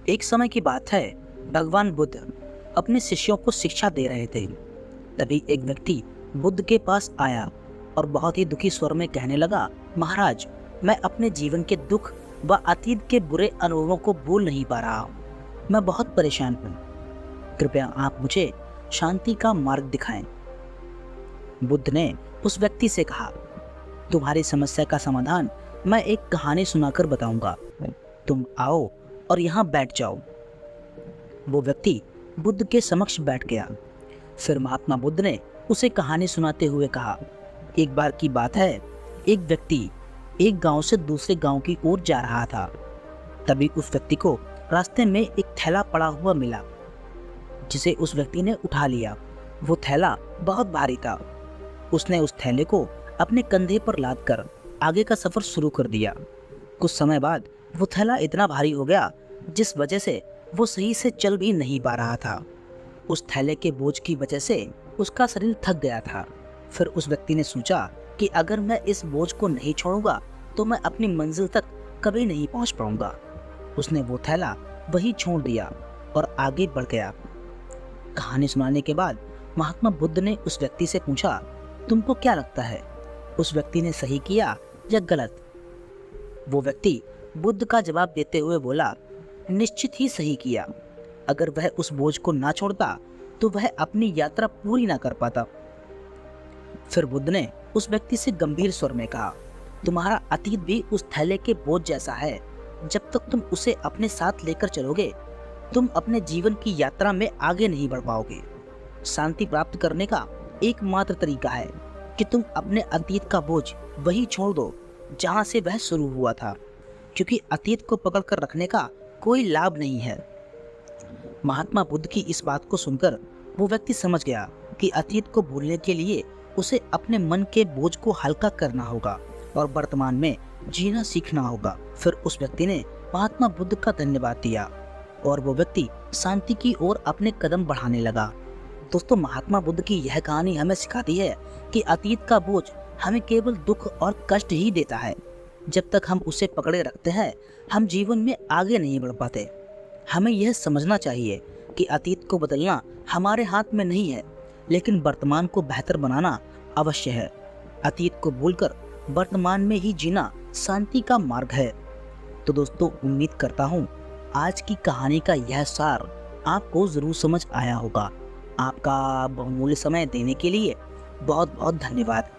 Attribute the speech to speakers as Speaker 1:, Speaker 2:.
Speaker 1: एक समय की बात है, भगवान बुद्ध अपने शिष्यों को शिक्षा दे रहे थे। तभी एक व्यक्ति बुद्ध के पास आया और बहुत ही दुखी स्वर में कहने लगा, महाराज, मैं अपने जीवन के दुख व अतीत के बुरे अनुभवों को भूल नहीं पा रहा हूँ। मैं बहुत परेशान हूँ। कृपया आप मुझे शांति का मार्ग दिखाएं। बुद्ध ने उस व्यक्ति से कहा, तुम्हारी समस्या का समाधान मैं एक कहानी सुनाकर बताऊंगा। तुम आओ और यहाँ बैठ जाओ। वो व्यक्ति बुद्ध के समक्ष बैठ गया। फिर महात्मा बुद्ध ने उसे कहानी सुनाते हुए कहा, एक बार की बात है, एक व्यक्ति एक गांव से दूसरे गांव की ओर जा रहा था। तभी उस व्यक्ति को रास्ते में एक थैला पड़ा हुआ मिला, जिसे उस व्यक्ति ने उठा लिया। वो थैला बहुत भारी था। उसने उस थैले को अपने कंधे पर लाद कर आगे का सफर शुरू कर दिया। कुछ समय बाद वो थैला इतना भारी हो गया जिस वजह से वो सही से चल भी नहीं पा रहा था। उस थैले के बोझ की वजह से उसका शरीर थक गया था। फिर उस व्यक्ति ने सोचा कि अगर मैं इस बोझ को नहीं छोड़ूंगा तो मैं अपनी मंजिल तक कभी नहीं पहुंच पाऊंगा। उसने वो थैला वहीं छोड़ दिया और आगे बढ़ गया। कहानी सुनाने के बाद महात्मा बुद्ध ने उस व्यक्ति से पूछा, तुमको क्या लगता है, उस व्यक्ति ने सही किया या गलत? वो व्यक्ति बुद्ध का जवाब देते हुए बोला, निश्चित ही सही किया। अगर वह उस बोझ को ना छोड़ता तो वह अपनी यात्रा पूरी ना कर पाता। फिर बुद्ध ने उस व्यक्ति से गंभीर स्वर में कहा, तुम्हारा अतीत भी उस थैले के बोझ जैसा है। जब तक तुम उसे अपने साथ लेकर चलोगे, तुम अपने जीवन की यात्रा में आगे नहीं बढ़ पाओगे। शांति प्राप्त करने का एकमात्र तरीका है कि तुम अपने अतीत का बोझ वही छोड़ दो जहां से वह शुरू हुआ था, क्योंकि अतीत को पकड़ कर रखने का कोई लाभ नहीं है। महात्मा बुद्ध की इस बात को सुनकर वो व्यक्ति समझ गया कि अतीत को भूलने के लिए उसे अपने मन के बोझ को हल्का करना होगा और वर्तमान में जीना सीखना होगा। फिर उस व्यक्ति ने महात्मा बुद्ध का धन्यवाद दिया और वो व्यक्ति शांति की ओर अपने कदम बढ़ाने लगा। दोस्तों, महात्मा बुद्ध की यह कहानी हमें सिखाती है कि अतीत का बोझ हमें केवल दुख और कष्ट ही देता है। जब तक हम उसे पकड़े रखते हैं, हम जीवन में आगे नहीं बढ़ पाते। हमें यह समझना चाहिए कि अतीत को बदलना हमारे हाथ में नहीं है, लेकिन वर्तमान को बेहतर बनाना अवश्य है। अतीत को भूलकर वर्तमान में ही जीना शांति का मार्ग है। तो दोस्तों, उम्मीद करता हूँ आज की कहानी का यह सार आपको ज़रूर समझ आया होगा। आपका बहुमूल्य समय देने के लिए बहुत बहुत धन्यवाद।